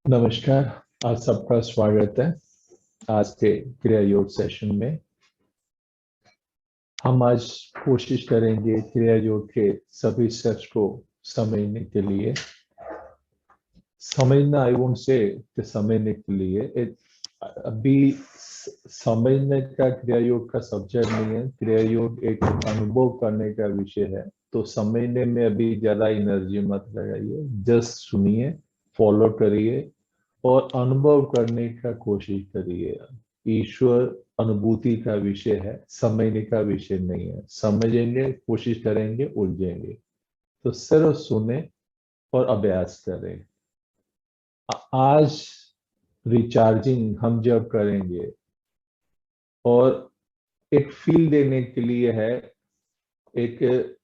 नमस्कार। आज सबका स्वागत है आज के क्रिया योग सेशन में। हम आज कोशिश करेंगे क्रिया योग के सभी स्टेप्स को समझने के लिए। समझना, आई वोंट से कि समझने के लिए अभी समझने का क्रिया योग का सब्जेक्ट नहीं है। क्रिया योग एक अनुभव करने का विषय है, तो समझने में अभी ज्यादा एनर्जी मत लगाइए। जस्ट सुनिए, फॉलो करिए और अनुभव करने का कोशिश करिए। ईश्वर अनुभूति का विषय है, समझने का विषय नहीं है। समझेंगे, कोशिश करेंगे, उलझेंगे। तो सिर्फ सुने और अभ्यास करें। आज रिचार्जिंग हम जब करेंगे और एक फील देने के लिए है, एक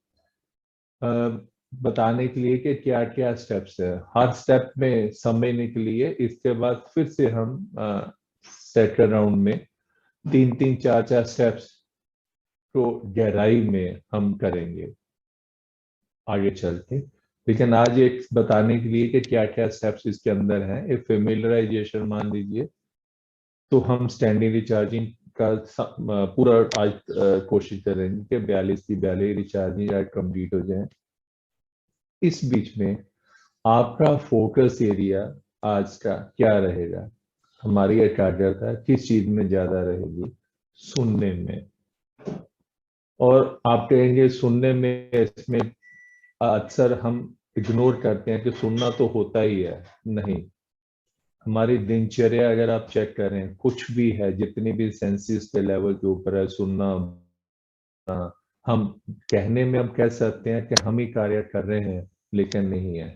बताने के लिए कि क्या क्या स्टेप्स है। हर स्टेप में समझने के लिए, इसके बाद फिर से हम सेकंड राउंड में तीन तीन चार चार स्टेप्स को गहराई में हम करेंगे आगे चलते। लेकिन आज एक बताने के लिए कि क्या क्या स्टेप्स इसके अंदर हैं, एक फेमिलराइजेशन मान लीजिए। तो हम स्टैंडिंग रिचार्जिंग का पूरा आज कोशिश करेंगे कि 42 की 42 रिचार्जिंग आज कंप्लीट हो जाए। इस बीच में आपका फोकस एरिया आज का क्या रहेगा? हमारी एकाग्रता किस चीज में ज्यादा रहेगी? सुनने में। और आप कहेंगे सुनने में, इसमें अक्सर हम इग्नोर करते हैं कि सुनना तो होता ही है। नहीं, हमारी दिनचर्या अगर आप चेक करें, कुछ भी है, जितनी भी सेंसेस के लेवल के ऊपर है, सुनना। हम कहने में हम कह सकते हैं कि हम ही कार्य कर रहे हैं, लेकिन नहीं है।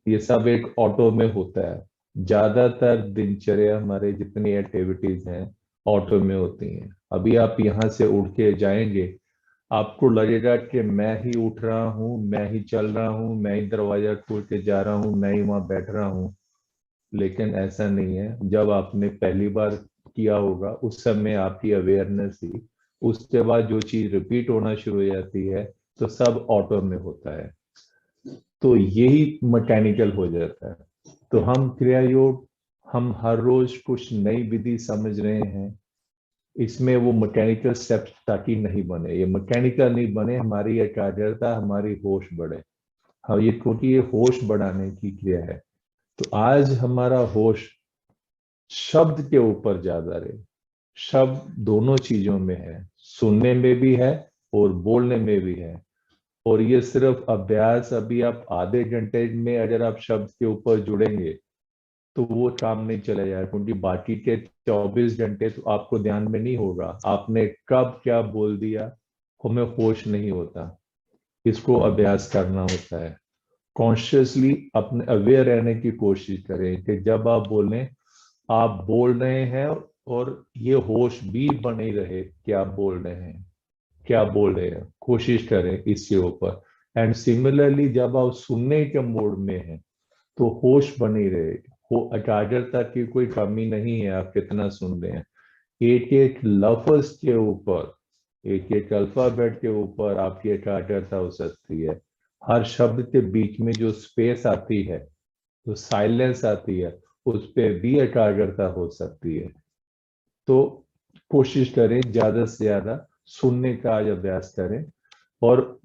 ये सब एक ऑटो में होता है। ज्यादातर दिनचर्या हमारे जितनी एक्टिविटीज हैं ऑटो में होती हैं। अभी आप यहाँ से उठ के जाएंगे, आपको लगेगा कि मैं ही उठ रहा हूँ, मैं ही चल रहा हूँ, मैं ही दरवाजा खोल के जा रहा हूँ, मैं ही वहां बैठ रहा हूँ। लेकिन ऐसा नहीं है। जब आपने पहली बार किया होगा उस समय आपकी अवेयरनेस थी, उसके बाद जो चीज रिपीट होना शुरू हो जाती है तो सब ऑटो में होता है। तो यही मैकेनिकल हो जाता है। तो हम क्रिया योग, हम हर रोज कुछ नई विधि समझ रहे हैं। इसमें वो मैकेनिकल स्टेप्स ताकि नहीं बने, ये मैकेनिकल नहीं बने, हमारी एकाग्रता, हमारी होश बढ़े। हाँ, ये क्योंकि ये होश बढ़ाने की क्रिया है। तो आज हमारा होश शब्द के ऊपर ज्यादा रहे। शब्द दोनों चीजों में है, सुनने में भी है और बोलने में भी है। और ये सिर्फ अभ्यास, अभी आप आधे घंटे में अगर आप शब्द के ऊपर जुड़ेंगे तो वो काम नहीं चलेगा, क्योंकि बाकी के 24 घंटे तो आपको ध्यान में नहीं होगा आपने कब क्या बोल दिया। हमें होश नहीं होता। इसको अभ्यास करना होता है। कॉन्शियसली अपने अवेयर रहने की कोशिश करें कि जब आप बोलें, आप बोल रहे हैं और ये होश भी बने रहे कि आप बोल रहे हैं, क्या बोल रहे हैं। कोशिश करें इसके ऊपर। एंड सिमिलरली जब आप सुनने के मोड में हैं तो होश बनी रहे। हो एकाग्रता की कोई कमी नहीं है, आप कितना सुन रहे हैं। एक एक लफ्ज के ऊपर, एक एक अल्फाबेट के ऊपर आपकी एकाग्रता हो सकती है। हर शब्द के बीच में जो स्पेस आती है, जो साइलेंस आती है, उस पे भी एकाग्रता हो सकती है। तो कोशिश करें ज्यादा से ज्यादा सुनने का आज अभ्यास करें। और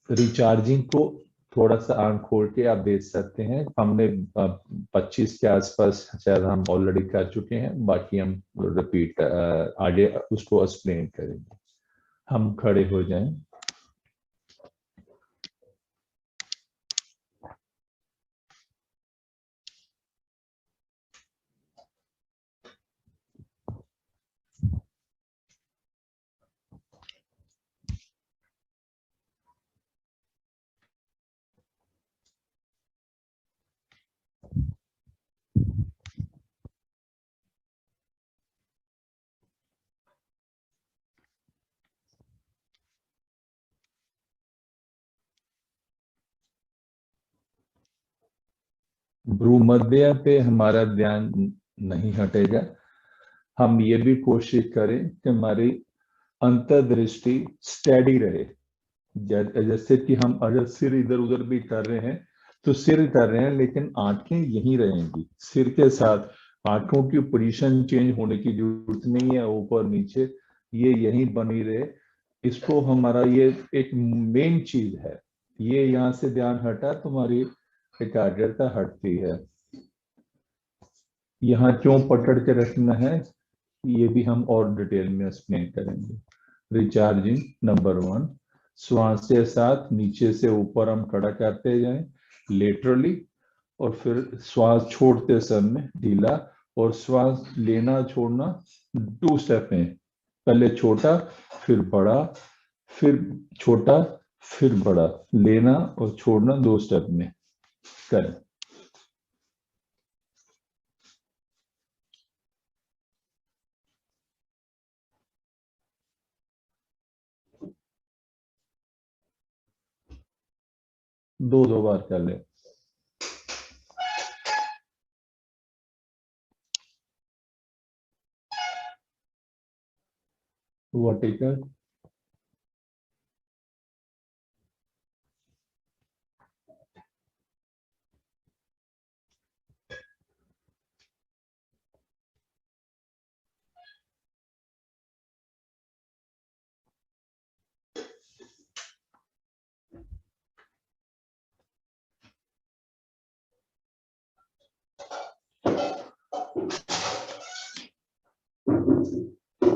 रिचार्जिंग को थोड़ा सा आंख खोल के आप देख सकते हैं। हमने 25 के आसपास शायद हम ऑलरेडी कर चुके हैं, बाकी हम रिपीट आगे उसको एक्सप्लेन करेंगे। हम खड़े हो जाएं। भ्रूमध्य पे हमारा ध्यान नहीं हटेगा। हम ये भी कोशिश करें कि हमारी अंतर्दृष्टि स्टेडी रहे। जैसे कि हम अगर सिर इधर उधर भी कर रहे हैं तो सिर कर रहे हैं लेकिन आंखें यहीं रहेंगी सिर के साथ। आंखों की पोजीशन चेंज होने की जरूरत नहीं है, ऊपर नीचे ये यहीं बनी रहे। इसको हमारा ये एक मेन चीज है। ये यहाँ से ध्यान हटा तुम्हारी एकाग्रता हटती है। यहाँ क्यों पकड़ के रखना है ये भी हम और डिटेल में एक्सप्लेन करेंगे। रिचार्जिंग नंबर 1, श्वास के साथ नीचे से ऊपर हम खड़ा करते जाएं लेटरली, और फिर श्वास छोड़ते समय ढीला, और श्वास लेना छोड़ना 2 स्टेप में, पहले छोटा फिर बड़ा, फिर छोटा फिर बड़ा, लेना और छोड़ना 2 स्टेप में करें। दो बार कर ले। वर्टिकल,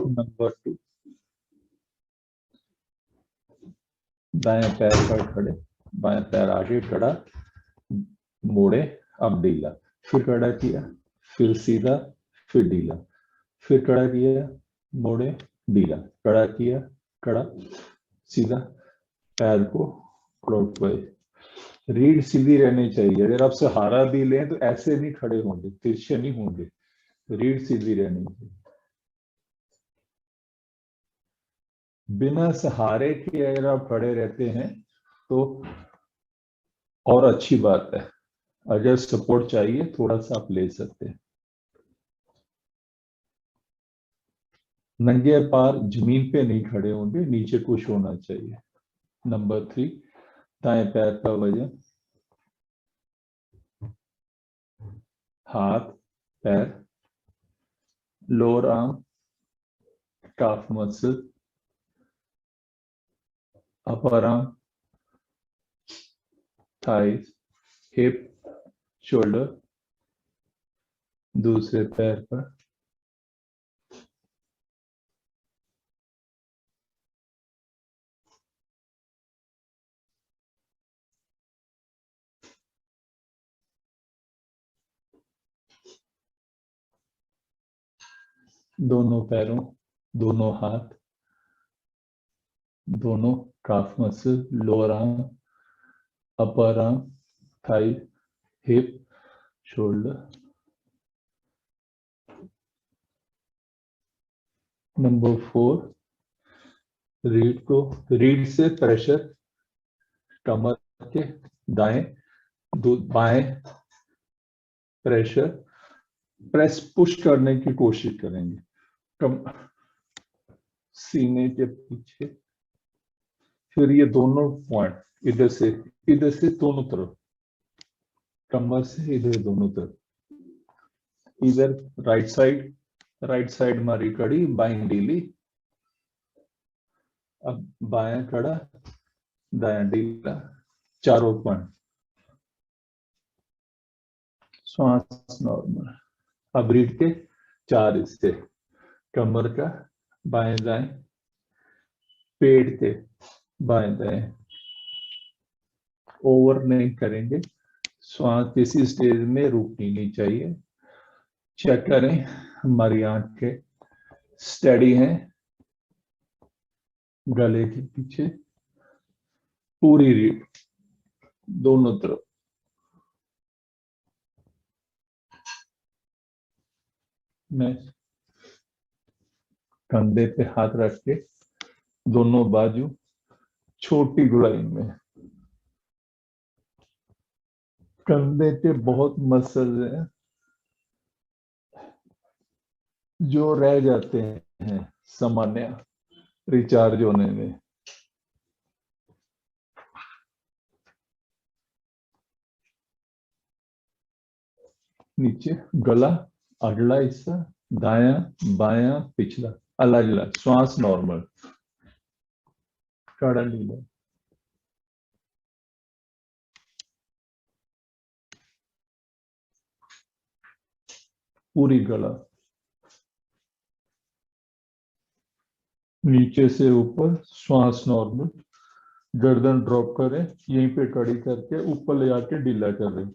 नंबर 2, दाएं पैर पर खड़े, बाएं पैर आगे खड़ा, मोड़े, अब ढीला, फिर खड़ा किया, फिर सीधा, फिर ढीला, फिर खड़ा किया, मोड़े, ढीला, खड़ा किया, खड़ा, सीधा, पैर को क्लॉकवाइज। रीढ़ सीधी रहनी चाहिए। अगर आप सहारा भी लें तो ऐसे नहीं खड़े होंगे, तिरछे नहीं होंगे, रीढ़ सीधी रहनी चाहिए। बिना सहारे के अगर आप खड़े रहते हैं तो और अच्छी बात है। अगर सपोर्ट चाहिए थोड़ा सा आप ले सकते हैं। नंगे पैर जमीन पे नहीं खड़े होंगे, नीचे कुछ होना चाहिए। नंबर 3, दाएं पैर का वजन हाथ, पैर, lower arm, calf muscle, upper arm, thighs, hip, shoulder, दूसरे पैर पर दोनों पैरों, दोनों हाथ, दोनों calf muscle, lower arm, upper arm, thigh, hip, shoulder. Number 4, रीढ़ से प्रेशर कमर के दाएं, बाएं प्रेशर, प्रेस पुश करने की कोशिश करेंगे कम सीने के पीछे। फिर ये दोनों पॉइंट इधर से दोनों तरफ, कमर से इधर दोनों तरफ, इधर राइट साइड मारी कड़ी, बाएं ढीली, अब बायां खड़ा, दायां ढीला, चारों पॉइंट, श्वास नॉर्मल। अब रीढ़ के 4 हिस्से, कमर का बाएं दाएं, पेट के बाएं दाएं, ओवर नहीं करेंगे। श्वास किसी स्टेज में रुकनी नहीं चाहिए। चेक करें हमारी आंखें स्टेडी हैं, गले के पीछे पूरी रीढ़ दोनों तरफ। मैं कंधे पे हाथ रख के दोनों बाजू छोटी गुड़ाई में, कंधे पे बहुत मसल हैं जो रह जाते हैं सामान्य रिचार्ज होने में। नीचे गला, अगला हिस्सा, दाया बाया पिछला, अलग अलग, श्वास नॉर्मल, कड़ा नीला, पूरी गला, नीचे से ऊपर श्वास नॉर्मल, गर्दन ड्रॉप करें, यहीं पे कड़ी करके ऊपर ले आके ढीला कर दें,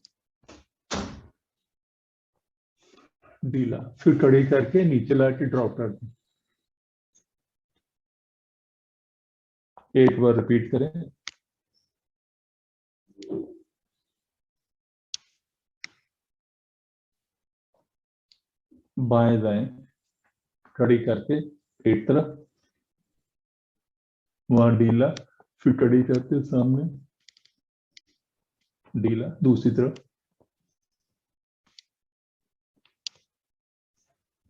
ढीला, फिर कड़ी करके नीचे लाके ड्रॉप कर दें। एक बार रिपीट करें। बाएं दाएं कड़ी करके एक तरफ, वहां ढीला, फिर कड़ी करके सामने ढीला, दूसरी तरफ।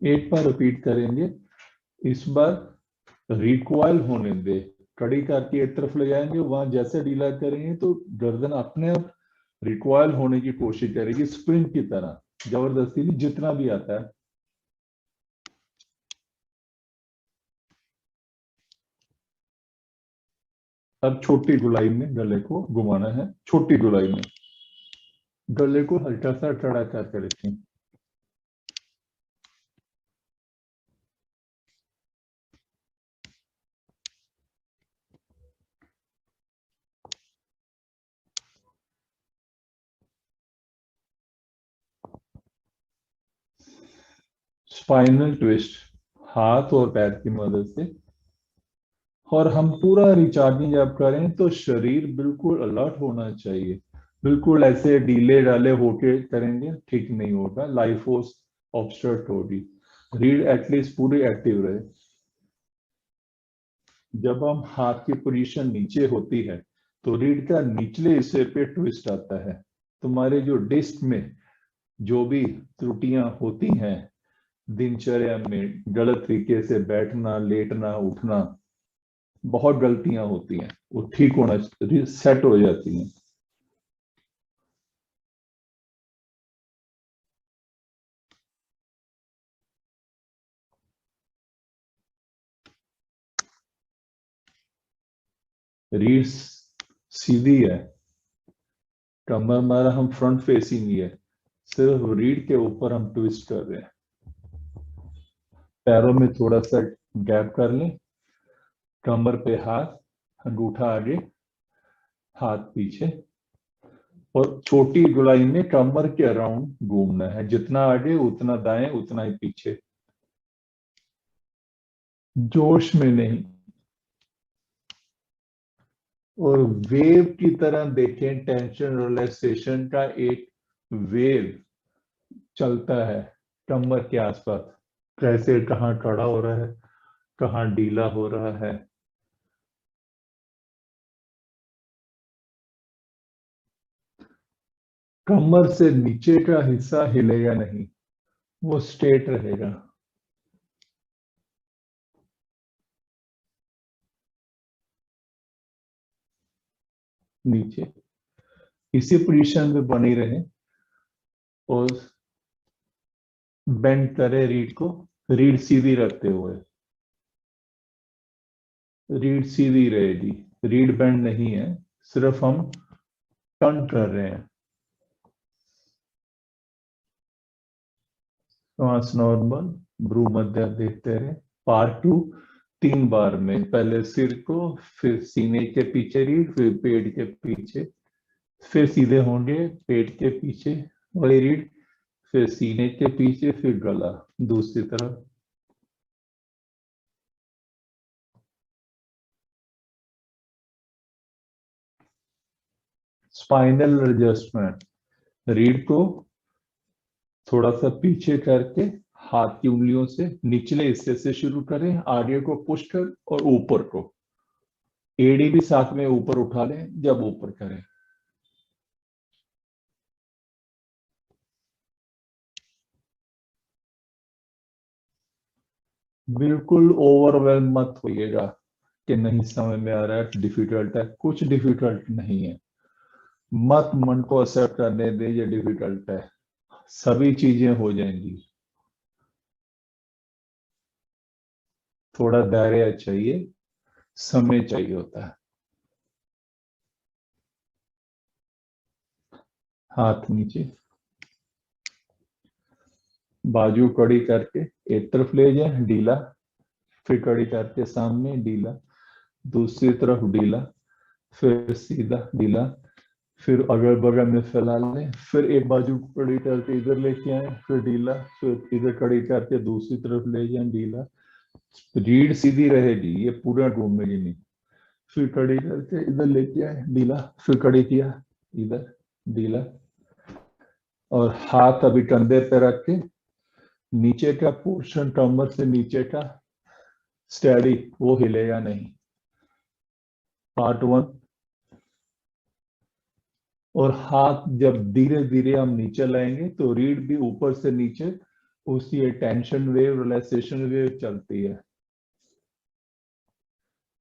एक बार रिपीट करेंगे। इस बार रिकॉइल होने दे, कड़ी करके एक तरफ ले जाएंगे, वहां जैसे ढीला करेंगे तो गर्दन अपने आप रिकॉइल होने की कोशिश करेगी, स्प्रिंग की तरह, जबरदस्ती नहीं, जितना भी आता है। अब छोटी गोलाई में गले को घुमाना है, छोटी गोलाई में गले को हल्का सा टेढ़ा करके रखें। स्पाइनल ट्विस्ट हाथ और पैर की मदद से, और हम पूरा रिचार्जिंग जब करें तो शरीर बिल्कुल अलर्ट होना चाहिए। बिल्कुल ऐसे ढीले ढाले होके करेंगे ठीक नहीं होगा, लाइफ फोर्स ऑब्स्ट्रक्ट होगी। रीढ़ एटलीस्ट पूरी एक्टिव रहे। जब हम हाथ की पोजीशन नीचे होती है तो रीढ़ का निचले हिस्से पे ट्विस्ट आता है। तुम्हारे जो डिस्क में जो भी त्रुटियां होती हैं दिनचर्या में, गलत तरीके से बैठना, लेटना, उठना, बहुत गलतियां होती हैं, वो ठीक होना, सेट हो जाती हैं। रीढ़ सीधी है, कमर हमारा हम फ्रंट फेसिंग ही है, सिर्फ रीढ़ के ऊपर हम ट्विस्ट कर रहे हैं। पैरों में थोड़ा सा गैप कर लें, कमर पे हाथ, अंगूठा आगे, हाथ पीछे, और छोटी गोलाई में कमर के अराउंड घूमना है, जितना आगे उतना दाएं उतना ही पीछे, जोश में नहीं। और वेव की तरह देखें, टेंशन रिलैक्सेशन का एक वेव चलता है कमर के आसपास, कैसे कहाँ खड़ा हो रहा है, कहाँ ढीला हो रहा है। कमर से नीचे का हिस्सा हिलेगा नहीं, वो स्ट्रेट रहेगा। नीचे इसी पोजीशन में बनी रहे और बेंड करे रीढ़ को, रीढ़ सीधी रखते हुए, रीढ़ सीधी रहेगी, रीढ़ बेंड नहीं है, सिर्फ हम टर्न कर रहे हैं। श्वास नॉर्मल, भ्रू मध्य देखते रहे। पार्ट 2 3 बार में, पहले सिर को, फिर सीने के पीछे रीढ़, फिर पेट के पीछे, फिर सीधे होंगे पेट के पीछे वाली रीढ़, फिर सीने के पीछे, फिर गला दूसरी तरफ। स्पाइनल एडजस्टमेंट, रीढ़ को थोड़ा सा पीछे करके हाथ की उंगलियों से निचले हिस्से से शुरू करें, आगे को पुश कर और ऊपर को, एड़ी भी साथ में ऊपर उठा लें जब ऊपर करें। बिल्कुल ओवरवेलम मत होइएगा कि नहीं समझ में आ रहा है, डिफिकल्ट है, कुछ डिफिकल्ट नहीं है। मत मन को एक्सेप्ट करने दे ये डिफिकल्ट है, सभी चीजें हो जाएंगी। थोड़ा धैर्य चाहिए, समय चाहिए होता है। हाथ नीचे, बाजू कड़ी करके एक तरफ ले जाए ढीला, फिर कड़ी करके सामने ढीला, दूसरी तरफ ढीला, फिर सीधा ढीला, फिर अगल बगल में फैला लें, फिर एक बाजू कड़ी करके इधर लेके आए, फिर ढीला, फिर इधर कड़ी करके दूसरी तरफ ले जाए ढीला। रीढ़ सीधी रहेगी, ये पूरा घूमेगी नहीं। फिर कड़ी करके इधर लेके आए ढीला, फिर कड़ी किया इधर ढीला, और हाथ अभी कंधे पे रख के नीचे का पोर्शन कमर से नीचे का स्टडी, वो हिलेगा नहीं। पार्ट 1। और हाथ जब धीरे धीरे हम नीचे लाएंगे तो रीढ़ भी ऊपर से नीचे उसी टेंशन वेव रिलैक्सेशन वेव चलती है।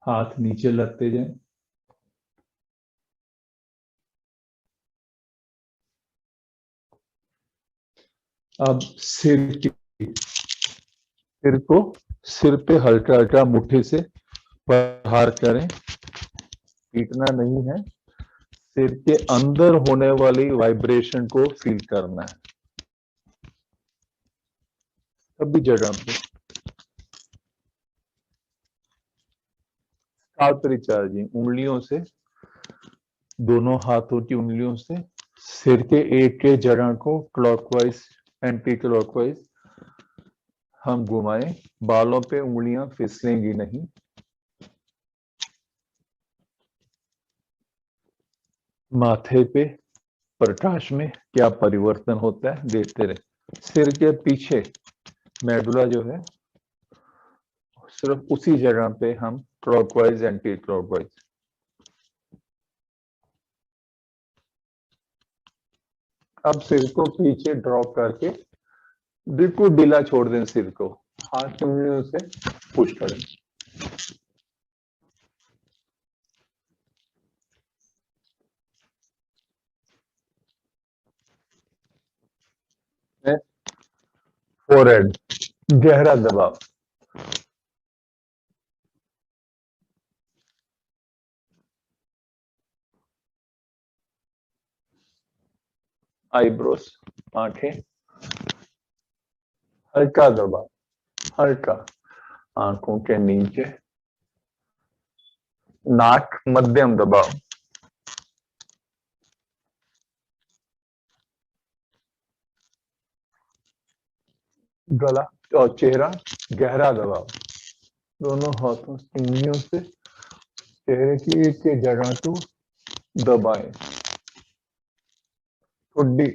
हाथ नीचे लगते जाए। अब सिर पे हल्का हल्का मुट्ठी से प्रहार करें, पीटना नहीं है, सिर के अंदर होने वाली वाइब्रेशन को फील करना है सभी जगह पे। स्काल्प रिचार्जिंग उंगलियों से, दोनों हाथों की उंगलियों से सिर के एक एक जगह को क्लॉकवाइज एंटी क्लॉकवाइज हम घुमाएं। बालों पे उंगलियां फिसलेंगी नहीं। माथे पे प्रकाश में क्या परिवर्तन होता है देखते रहे। सिर के पीछे मेडुला जो है, सिर्फ उसी जगह पे हम क्लॉकवाइज एंटी क्लॉकवाइज। अब सिर को पीछे ड्रॉप करके बिल्कुल ढीला छोड़ दें सिर को, हाथ की उंगलियों से पुश करें। फोरहेड गहरा दबाव, आईब्रोस आंखें हल्का दबाव, हल्का आंखों के नीचे, नाक मध्यम दबाव, गला और चेहरा गहरा दबाव। दोनों हाथों की उंगलियों से चेहरे की एक एक जगह को दबाएं। ठुड्डी,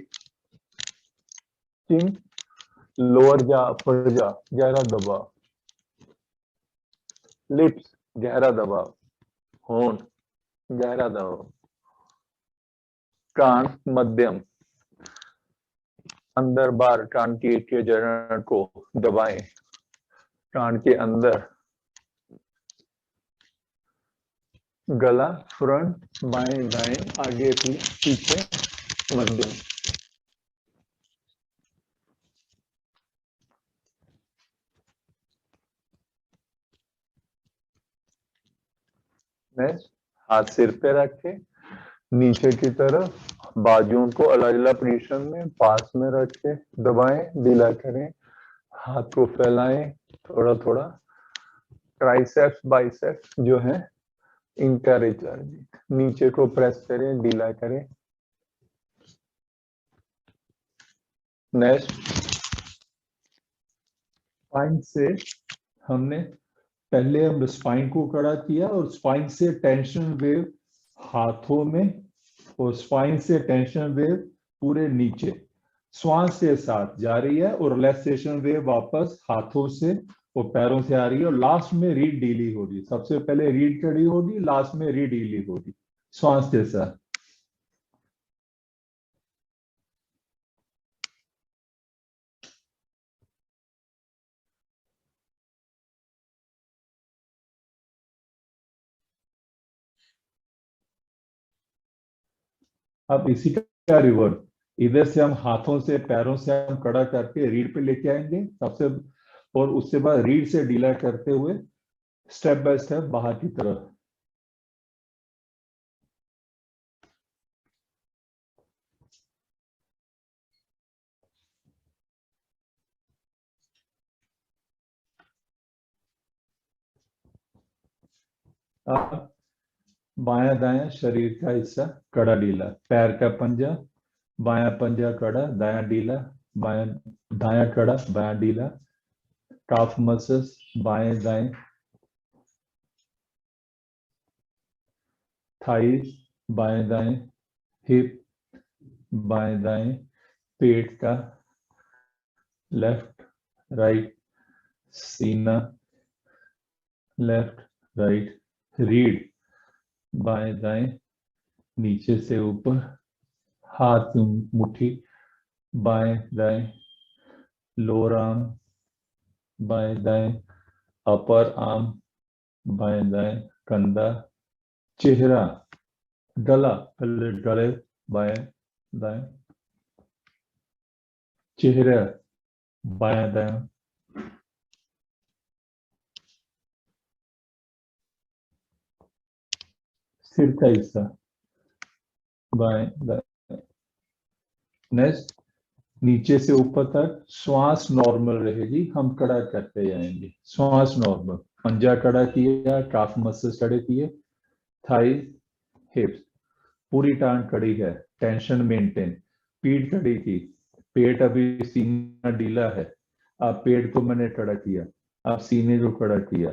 चिन, लोअर जा, अपर जा गहरा दबाव, लिप्स गहरा दबाव, होंठ गहरा दबाव, कान मध्यम, अंदर बाहर कान की एक एक जगह को दबाएं। कान के अंदर, गला फ्रंट बाएं दाएं आगे पीछे मध्यम। नेक्स्ट, हाथ सिर पे रखे, नीचे की तरफ बाजुओं को अलग अलग पोजीशन में पास में रख के दबाएं, ढीला करें, हाथ को फैलाएं थोड़ा थोड़ा। ट्राइसेप्स बाइसेप्स जो है इनका रिचार्जिंग, नीचे को प्रेस करें, ढीला करें। नेक्स्ट, स्पाइन से हमने पहले हम स्पाइन को खड़ा किया और स्पाइन से टेंशन वेव हाथों में, और स्पाइन से टेंशन वेव पूरे नीचे श्वास के साथ जा रही है, और रिलैक्सेशन वेव वापस हाथों से और पैरों से आ रही है, और लास्ट में रीढ़ ढीली होगी। सबसे पहले रीढ़ खड़ी होगी, लास्ट में रीढ़ ढीली होगी श्वास के साथ। अब इसी का रिवर्स, इधर से हम हाथों से पैरों से हम कड़ा करके रीढ़ पे लेके आएंगे सबसे, और उसके बाद रीढ़ से ढीला करते हुए स्टेप बाय स्टेप बाहर की तरफ। अब बायां दायां शरीर का हिस्सा कड़ा ढीला, पैर का पंजा, बायां पंजा कड़ा, दायां ढीला, बायां दायां कड़ा, बायां ढीला, काफ मसल्स बाएं दाएं, थाइस बाएं दाएं, हिप बाएं दाएं, पेट का लेफ्ट राइट, सीना लेफ्ट राइट, रीढ़ बाएं दाएं, नीचे से ऊपर, हाथ मुट्ठी बाएं दाएं, लोअर आर्म बाएं दाएं, अपर आर्म बाएं दाएं, कंधा, चेहरा, गला, पहले गले बाएं दाएं, चेहरा बाएं दाएं, सिर का हिस्सा बाएं दाएं। नेक्स्ट, नीचे से ऊपर तक श्वास नॉर्मल रहेगी, हम कड़ा करते जाएंगे, श्वास नॉर्मल, पंजा कड़ा किया, काफ मसल्स कड़े किए, थाई हिप्स, पूरी टांग कड़ी है, टेंशन मेंटेन, पीठ कड़ी की, पेट अभी सीना ढीला है, अब पेट को मैंने कड़ा किया, अब सीने को कड़ा किया,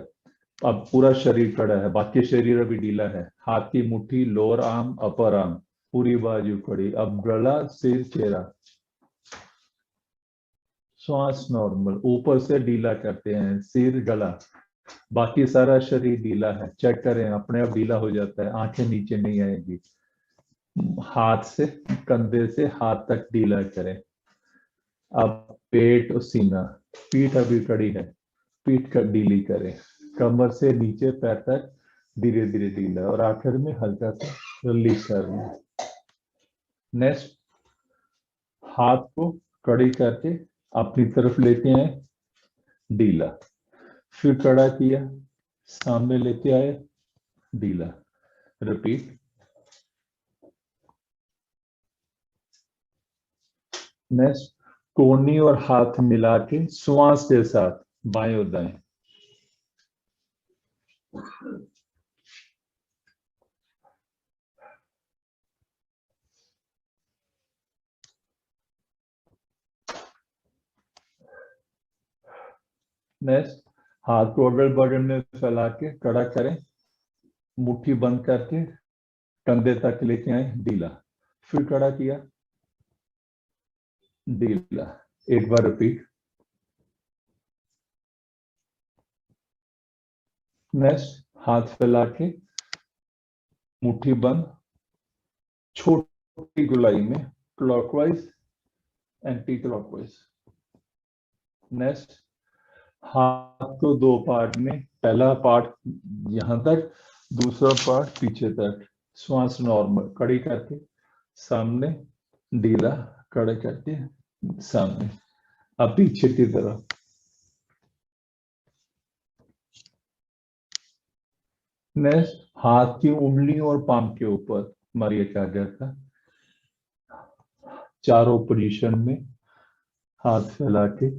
अब पूरा शरीर कड़ा है, बाकी शरीर अभी ढीला है, हाथ की मुट्ठी, लोअर आर्म अपर आर्म, पूरी बाजू कड़ी, अब गला सिर चेहरा, श्वास नॉर्मल, ऊपर से ढीला करते हैं, सिर गला, बाकी सारा शरीर ढीला है, चेक करें अपने आप ढीला हो जाता है, आंखें नीचे नहीं आएगी, हाथ से कंधे से हाथ तक ढीला करें। अब पेट और सीना, पीठ अभी कड़ी है, पीठ का ढीली करें, कमर से नीचे पैर तक धीरे धीरे ढीला, और आखिर में हल्का सा रिलीज करना। नेक्स्ट, हाथ को कड़ी करके अपनी तरफ लेते हैं, ढीला, फिर कड़ा किया, सामने लेते आए, ढीला, रिपीट। नेक्स्ट, कोहनी और हाथ मिला के श्वास के साथ बाएं और दाएं, नेक्स्ट, हाथ को अगल बगल में फैला के कड़ा करें, मुट्ठी बंद करके कंधे तक लेके आए, ढीला, फिर कड़ा किया, ढीला, एक बार रिपीट। नेक्स्ट, हाथ फैला के मुट्ठी बंद, छोटी गोलाई में क्लॉकवाइज एंटी क्लॉकवाइज। नेक्स्ट, हाथ को दो पार्ट में, पहला पार्ट यहां तक, दूसरा पार्ट पीछे तक, श्वास नॉर्मल, कड़ी करके सामने, ढीला, कड़े करके सामने, अब पीछे की तरफ। नेक्स्ट, हाथ की उंगली और पाम के ऊपर मारिए कागर का, चारों पोजीशन में हाथ फैला के,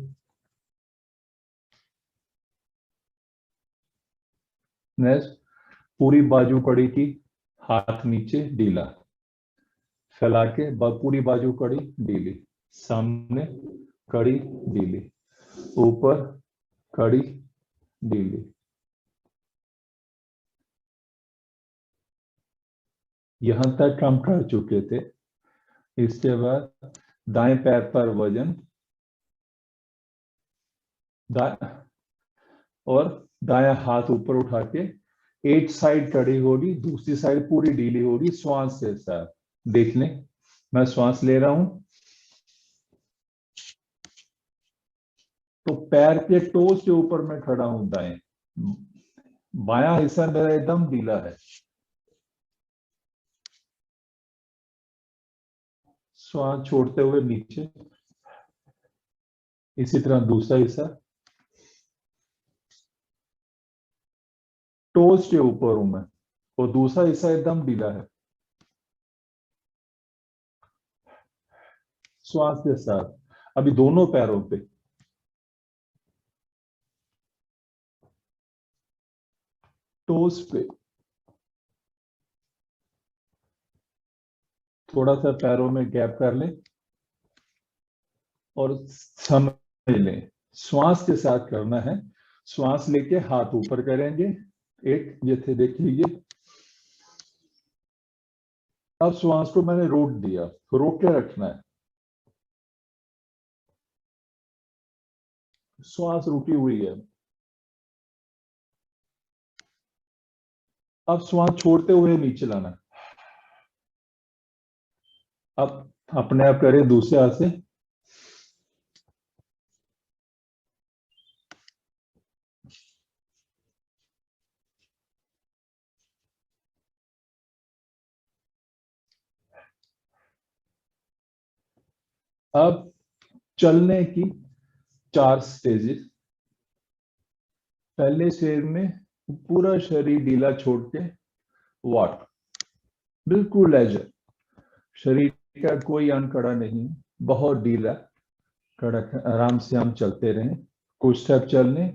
नेक्स्ट, पूरी बाजू कड़ी की, हाथ नीचे ढीला, फैला के पूरी बाजू कड़ी ढीली, सामने कड़ी ढीली, ऊपर कड़ी ढीली। यहां तक हम कर चुके थे। इसके बाद दाएं पैर पर वजन, और दायां हाथ ऊपर उठा के, एक साइड कड़ी होगी, दूसरी साइड पूरी ढीली होगी, श्वास के साथ। देख लें, मैं श्वास ले रहा हूं तो पैर के टोस के ऊपर मैं खड़ा हूं, दाएं, बायां हिस्सा मेरा एकदम ढीला है, श्वास छोड़ते हुए नीचे, इसी तरह दूसरा हिस्सा, टोज के ऊपर हूं मैं और दूसरा हिस्सा एकदम ढीला है। श्वास के साथ अभी दोनों पैरों पे, टोज पे थोड़ा सा पैरों में गैप कर लें और समझ लें श्वास के साथ करना है। श्वास लेके हाथ ऊपर करेंगे, एक ये थे देख लीजिए। अब श्वास को मैंने रोक दिया, रोक के रखना है। श्वास रुकी हुई है। अब श्वास छोड़ते हुए नीचे लाना। अब अपने आप करें दूसरे हाथ से। अब चलने की 4 स्टेजेस। पहले स्टेज में पूरा शरीर ढीला छोड़ के वॉक, बिल्कुल लेजर, शरीर का कोई अंग खड़ा नहीं, बहुत ढीला कड़क, आराम से हम चलते रहें। कुछ स्टेप चलने।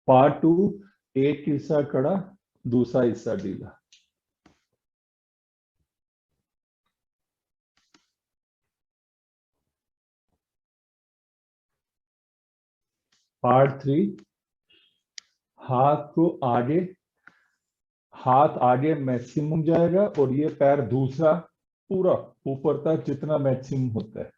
पार्ट 2, एक हिस्सा खड़ा, दूसरा हिस्सा ढीला। पार्ट 3, हाथ को आगे, हाथ आगे मैक्सिमम जाएगा और ये पैर दूसरा पूरा ऊपर तक जितना मैक्सिमम होता है।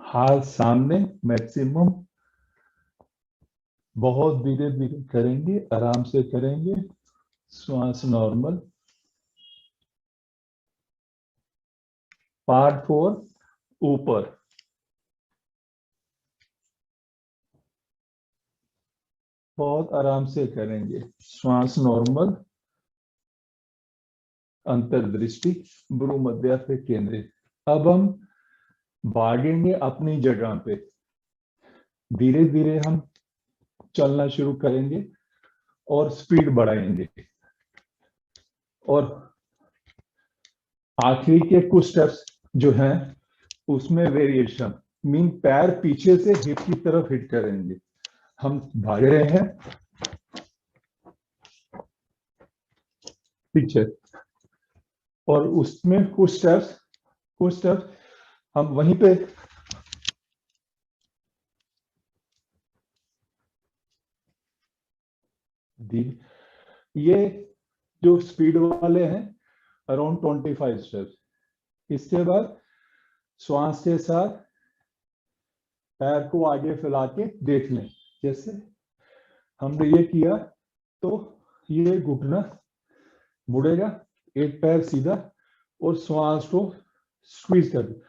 हाथ सामने मैक्सिमम, बहुत धीरे धीरे करेंगे, आराम से करेंगे। श्वास नॉर्मल। पार्ट 4, ऊपर, बहुत आराम से करेंगे। श्वास नॉर्मल, अंतर्दृष्टि, भ्रू मध्य पे केंद्रित। अब हम भागेंगे अपनी जगह पे, धीरे धीरे हम चलना शुरू करेंगे और स्पीड बढ़ाएंगे। और आखिरी के कुछ स्टेप्स जो हैं उसमें वेरिएशन, मीन पैर पीछे से हिप की तरफ हिट करेंगे। हम भाग रहे हैं पीछे, और उसमें कुछ स्टेप्स हम वहीं पे ये जो स्पीड वाले हैं अराउंड 25 स्टेप्स। इसके बाद श्वास के साथ पैर को आगे फैला के देख लें। जैसे हमने ये किया तो ये घुटना मुड़ेगा, एक पैर सीधा, और श्वास को स्क्वीज कर दे।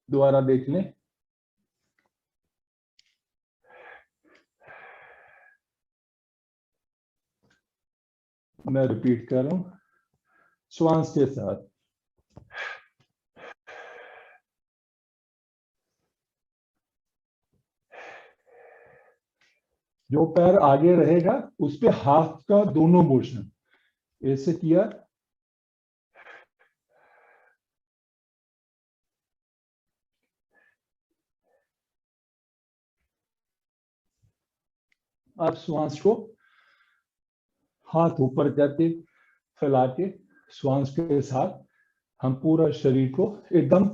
दोबारा देख लें। मैं रिपीट कर रहा हूं, श्वास के साथ जो पैर आगे रहेगा उस पे हाथ का दोनों मोशन ऐसे किया। अब श्वास को हाथ ऊपर करके फैला के श्वास के साथ हम पूरा शरीर को एकदम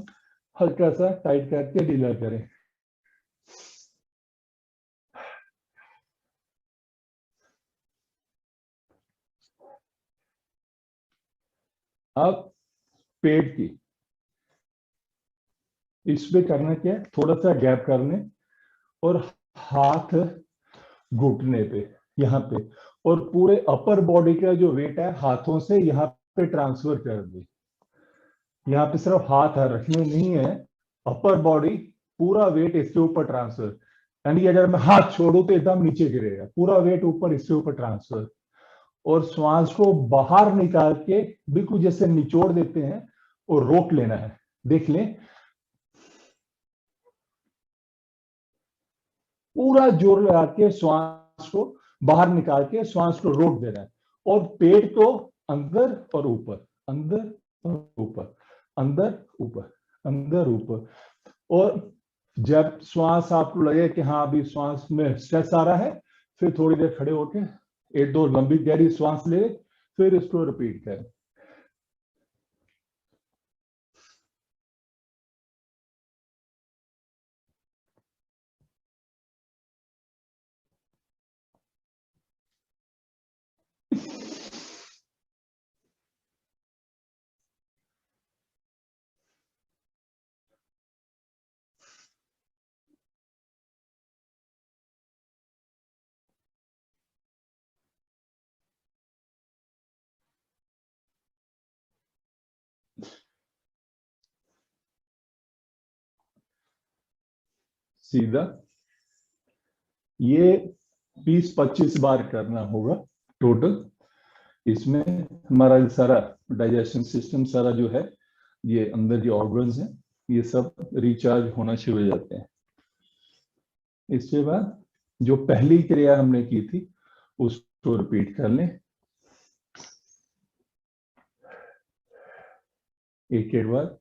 हल्का सा टाइट करके ढीला करें। अब पेट की, इसमें करना क्या है, थोड़ा सा गैप करने और हाथ घुटने पे, यहाँ पे, और पूरे अपर बॉडी का जो वेट है हाथों से यहाँ पे ट्रांसफर कर दे। यहाँ पे सिर्फ हाथ रखने नहीं है, अपर बॉडी पूरा वेट इसके ऊपर ट्रांसफर। यानी कि अगर मैं हाथ छोड़ू तो एकदम नीचे गिरेगा, पूरा वेट ऊपर, इससे ऊपर ट्रांसफर। और श्वास को बाहर निकाल के बिल्कुल जैसे निचोड़ देते हैं और रोक लेना है। देख लें, पूरा जोर लगा के श्वास को बाहर निकाल के श्वास को रोक देना है, और पेट को अंदर और ऊपर, अंदर और ऊपर, अंदर ऊपर, अंदर ऊपर। और जब श्वास आपको लगे कि हाँ अभी श्वास में स्ट्रेस आ रहा है, फिर थोड़ी देर खड़े होकर एक दो लंबी गहरी श्वास ले, फिर इसको रिपीट करें। सीधा ये 20-25 बार करना होगा टोटल। इसमें हमारा सारा डाइजेशन सिस्टम, सारा जो है, ये अंदर जो ऑर्गन्स हैं, ये सब रिचार्ज होना शुरू हो जाते हैं। इसके बाद जो पहली क्रिया हमने की थी उसको रिपीट कर लें एक एक बार।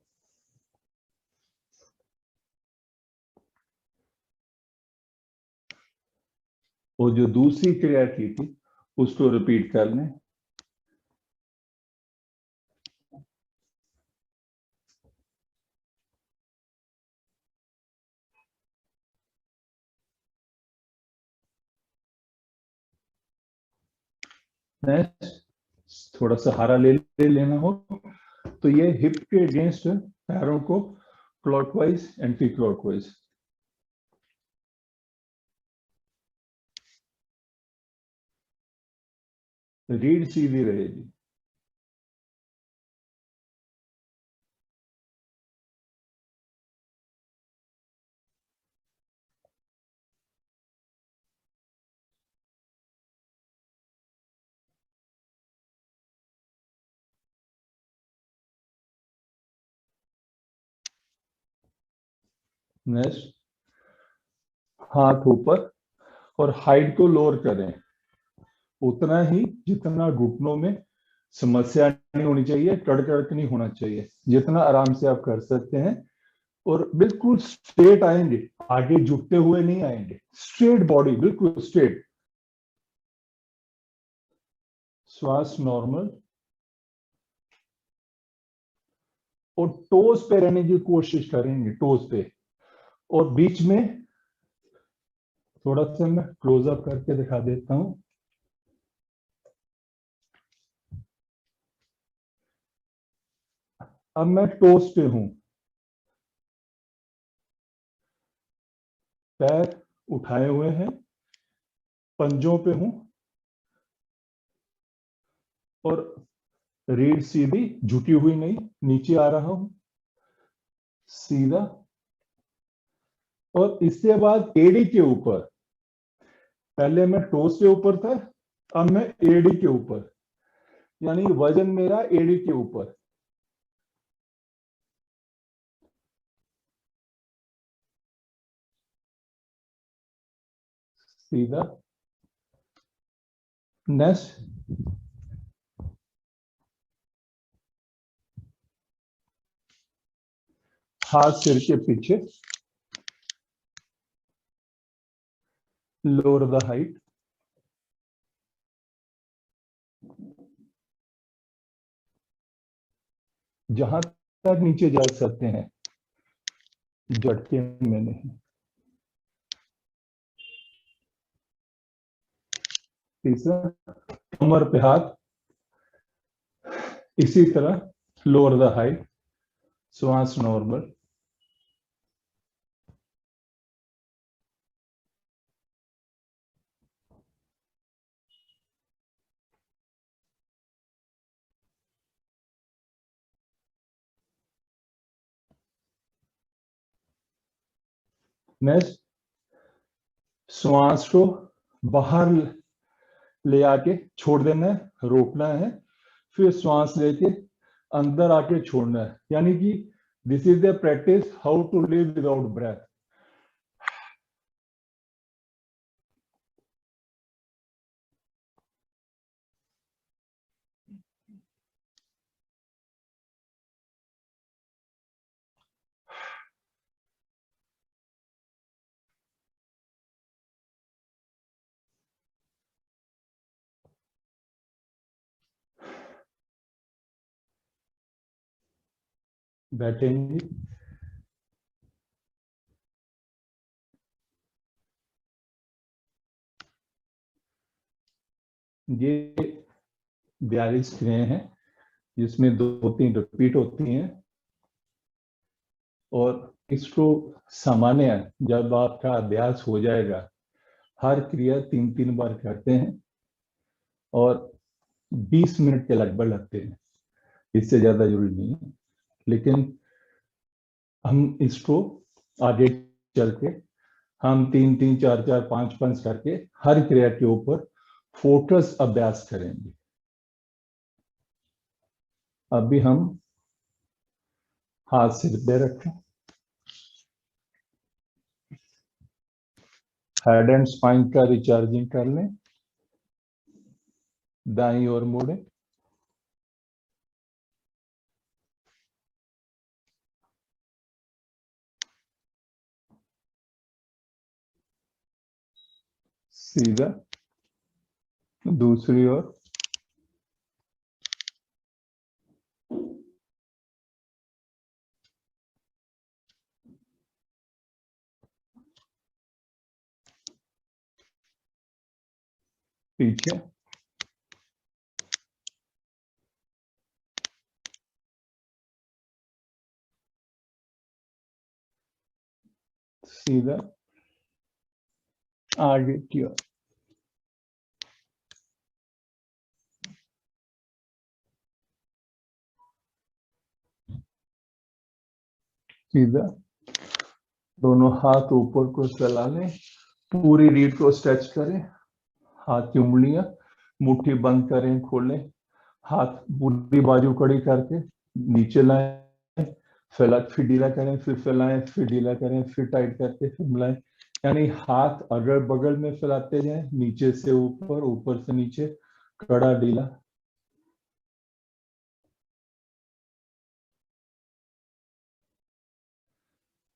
और जो दूसरी क्रिया की थी उसको रिपीट कर लें। नेक्स्ट थोड़ा सहारा लेना हो तो ये हिप के अगेंस्ट पैरों को क्लॉकवाइज, एंटी क्लॉकवाइज। रीढ़ सीधी रहेगी। नेक्स्ट हाथ ऊपर, और हाइट को लोअर करें उतना ही जितना घुटनों में समस्या नहीं होनी चाहिए, कड़कड़ नहीं होना चाहिए, जितना आराम से आप कर सकते हैं। और बिल्कुल स्ट्रेट आएंगे, आगे झुकते हुए नहीं आएंगे, स्ट्रेट बॉडी, बिल्कुल स्ट्रेट। श्वास नॉर्मल, और टोज पे रहने की कोशिश करेंगे, टोज पे। और बीच में थोड़ा सा मैं क्लोजअप करके दिखा देता हूं। अब मैं टोज पे हूं, पैर उठाए हुए हैं, पंजों पे हूं, और रीढ़ सीधी, झुकी हुई नहीं, नीचे आ रहा हूं सीधा। और इसके बाद एड़ी के ऊपर, पहले मैं टोस के ऊपर था, अब मैं एड़ी के ऊपर, यानी वजन मेरा एड़ी के ऊपर। सीधा। नेक्स्ट हाथ सिर के पीछे, लोअर द हाइट। जहां तक नीचे जा सकते हैं, झटके में नहीं। तीसरा कमर पे हाथ, इसी तरह लोअर द हाइट, श्वास नॉर्मल। नेक्स्ट श्वास को बाहर ले आके छोड़ देना है, रोकना है, फिर श्वास लेके अंदर आके छोड़ना है। यानी कि this is the practice how to live without breath. बैठेंगे, ये 42 क्रियाएं हैं जिसमें 2-3 रिपीट होती हैं। और इसको सामान्य जब आपका अभ्यास हो जाएगा, हर क्रिया 3-3 बार करते हैं और 20 मिनट के लगभग लगते हैं, इससे ज्यादा जरूरी नहीं है। लेकिन हम इसको आगे चल के हम 3-3, 4-4, 5-5 करके हर क्रिया के ऊपर फोकस अभ्यास करेंगे। अभी हम हाथ सिर पे रखें, हेड एंड स्पाइन का रिचार्जिंग कर लें, दाईं ओर मुड़े, सीधा दूसरी ओर, पीछे, सीधा आगे की ओर, सीधा। दोनों हाथ ऊपर को फैला लें, पूरी रीढ़ को स्ट्रेच करें, हाथ की उंगलियां मुट्ठी बंद करें, खोलें, हाथ पूरी बाजू कड़ी करके नीचे लाएं, फैला, फिर ढीला करें, फिर फैलाएं, फिर ढीला करें, फिर टाइट करके फिर मिलाएं। यानी हाथ अगल बगल में फैलाते जाएं, नीचे से ऊपर, ऊपर से नीचे, कड़ा ढीला।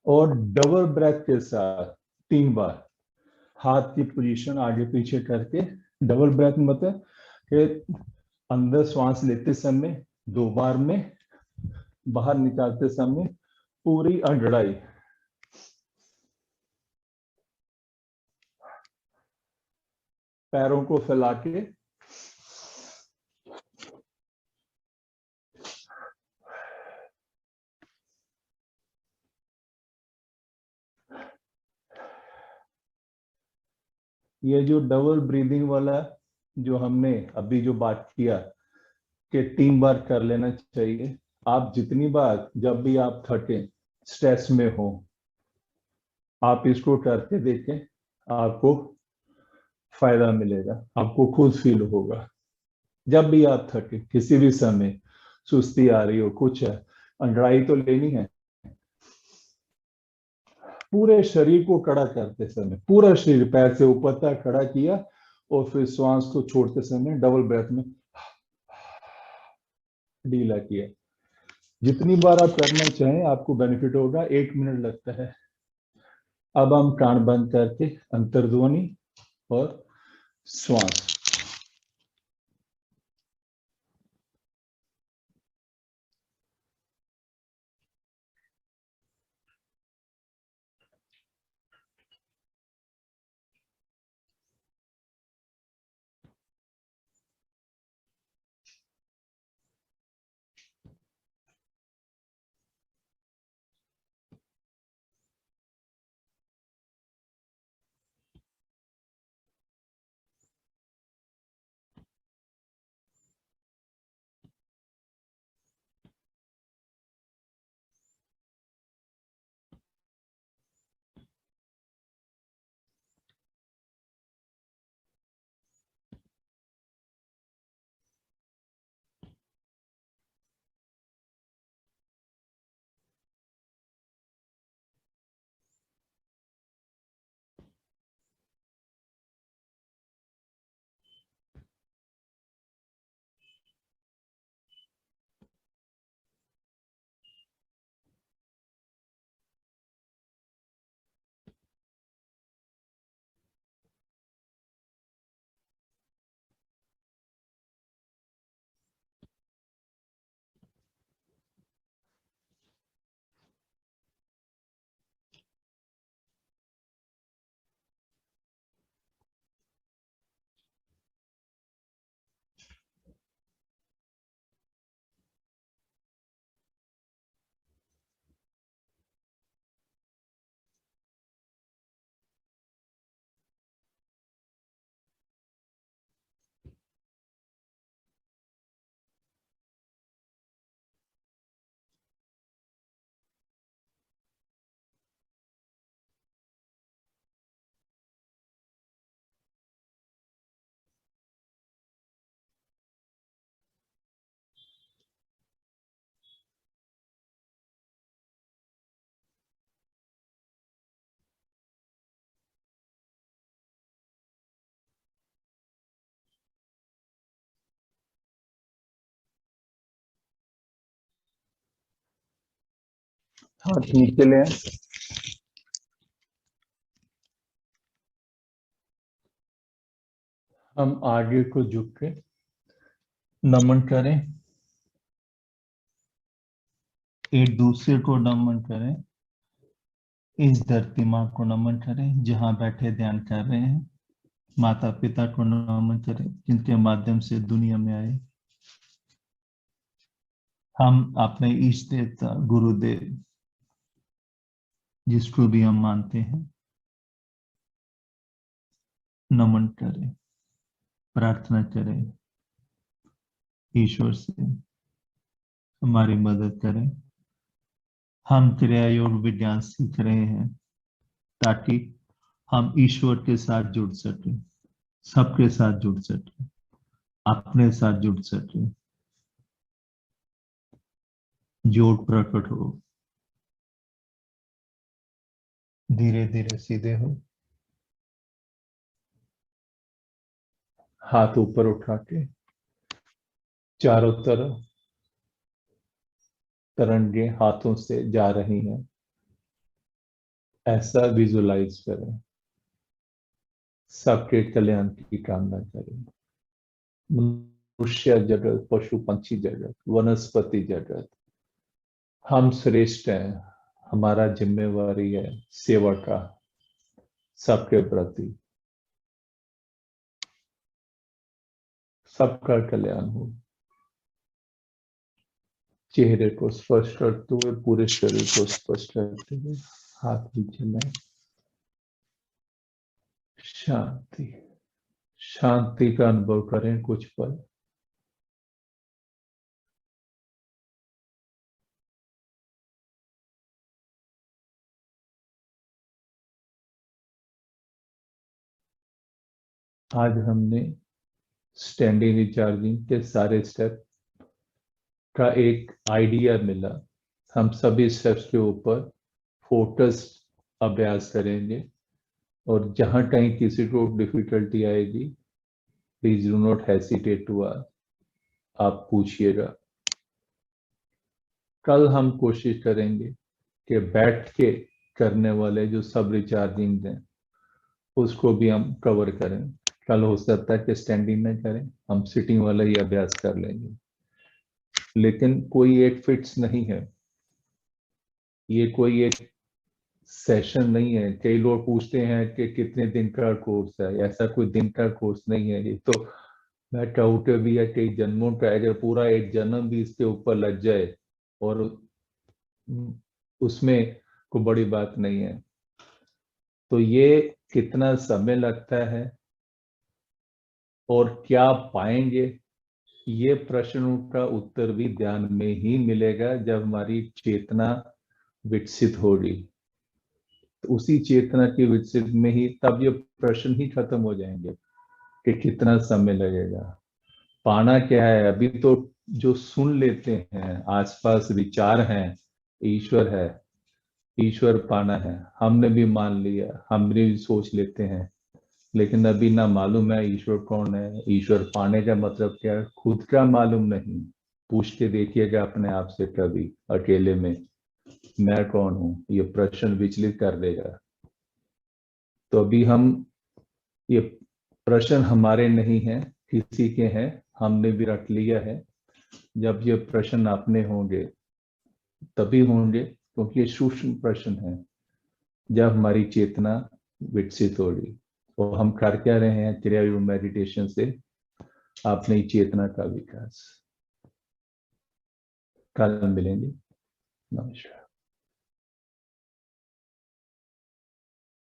और डबल ब्रेथ के साथ 3 बार हाथ की पोजीशन आगे पीछे करके, डबल ब्रेथ मतलब कि अंदर श्वास लेते समय 2 बार में, बाहर निकालते समय पूरी अंडड़ाई। पैरों को फैला के ये जो डबल ब्रीदिंग वाला जो हमने अभी जो बात किया कि 3 बार कर लेना चाहिए, आप जितनी बार जब भी आप थके, स्ट्रेस में हो, आप इसको करके देखें, आपको फायदा मिलेगा, आपको खुद फील होगा। जब भी आप थके, किसी भी समय सुस्ती आ रही हो, कुछ है, अंडराई तो लेनी है, पूरे शरीर को खड़ा करते समय पूरा शरीर पैर से ऊपर तक खड़ा किया और फिर श्वास को छोड़ते समय डबल ब्रेथ में ढीला किया। जितनी बार आप करना चाहें आपको बेनिफिट होगा। 1 मिनट लगता है। अब हम कान बंद करके अंतर्ध्वनि और श्वास हाथ नीचे ले आए। हम आगे को झुक के नमन करें, एक दूसरे को नमन करें, इस धरती माँ को नमन करें जहां बैठे ध्यान कर रहे हैं, माता पिता को नमन करें जिनके माध्यम से दुनिया में आए। हम अपने इष्ट देवता गुरुदेव जिसको भी हम मानते हैं नमन करें, प्रार्थना करें ईश्वर से हमारी मदद करें। हम क्रिया योग विज्ञान सीख रहे हैं ताकि हम ईश्वर के साथ जुड़ सकें, सबके साथ जुड़ सकें, अपने साथ जुड़ सकें, जोड़ प्रकट हो, धीरे धीरे सीधे हो, हाथ ऊपर उठा के चारों तरफ तरंगे हाथों से जा रही हैं, ऐसा विजुलाइज करें, सबके कल्याण की कामना करें। मनुष्य जगत, पशु पंछी जगत, वनस्पति जगत, हम श्रेष्ठ हैं, हमारा जिम्मेवारी है सेवा का सबके प्रति, सबका कल्याण हो। चेहरे को स्पर्श करते हुए पूरे शरीर को स्पर्श करते हुए हाथ नीचे में शांति, शांति का अनुभव करें कुछ पल। आज हमने स्टैंडिंग रिचार्जिंग के सारे स्टेप का एक आइडिया मिला। हम सभी स्टेप्स के ऊपर फोकस अभ्यास करेंगे और जहां कहीं किसी को डिफिकल्टी आएगी please do not hesitate to ask, आप पूछिएगा। कल हम कोशिश करेंगे कि बैठ के करने वाले जो सब रिचार्जिंग हैं उसको भी हम कवर करें। कल हो सकता है कि स्टैंडिंग में करें, हम सिटिंग वाला ही अभ्यास कर लेंगे, लेकिन कोई एक फिक्स नहीं है, ये कोई एक सेशन नहीं है। कई लोग पूछते हैं कि कितने दिन का कोर्स है, ऐसा कोई दिन का कोर्स नहीं है। ये तो मैं कहूँ भी है कई जन्मों का, अगर पूरा एक जन्म भी इसके ऊपर लग जाए और उसमें कोई बड़ी बात नहीं है। तो ये कितना समय लगता है और क्या पाएंगे, ये प्रश्नों का उत्तर भी ध्यान में ही मिलेगा जब हमारी चेतना विकसित होगी। तो उसी चेतना की विकसित में ही तब ये प्रश्न ही खत्म हो जाएंगे कि कितना समय लगेगा। पाना क्या है, अभी तो जो सुन लेते हैं आसपास विचार हैं ईश्वर है, ईश्वर पाना है, हमने भी मान लिया, हमने भी सोच लेते हैं, लेकिन अभी ना मालूम है ईश्वर कौन है, ईश्वर पाने का मतलब क्या है खुद का मालूम नहीं। पूछ के देखिएगा अपने आप से कभी अकेले में, मैं कौन हूं, ये प्रश्न विचलित कर देगा। तो अभी हम, ये प्रश्न हमारे नहीं हैं, किसी के हैं, हमने भी रख लिया है। जब ये प्रश्न अपने होंगे तभी होंगे, क्योंकि ये सूक्ष्म प्रश्न है। जब हमारी चेतना विकसित होगी, तो हम कर क्या रहे हैं क्रिया योग मेडिटेशन से अपनी चेतना का विकास। कल मिलेंगे, नमस्कार।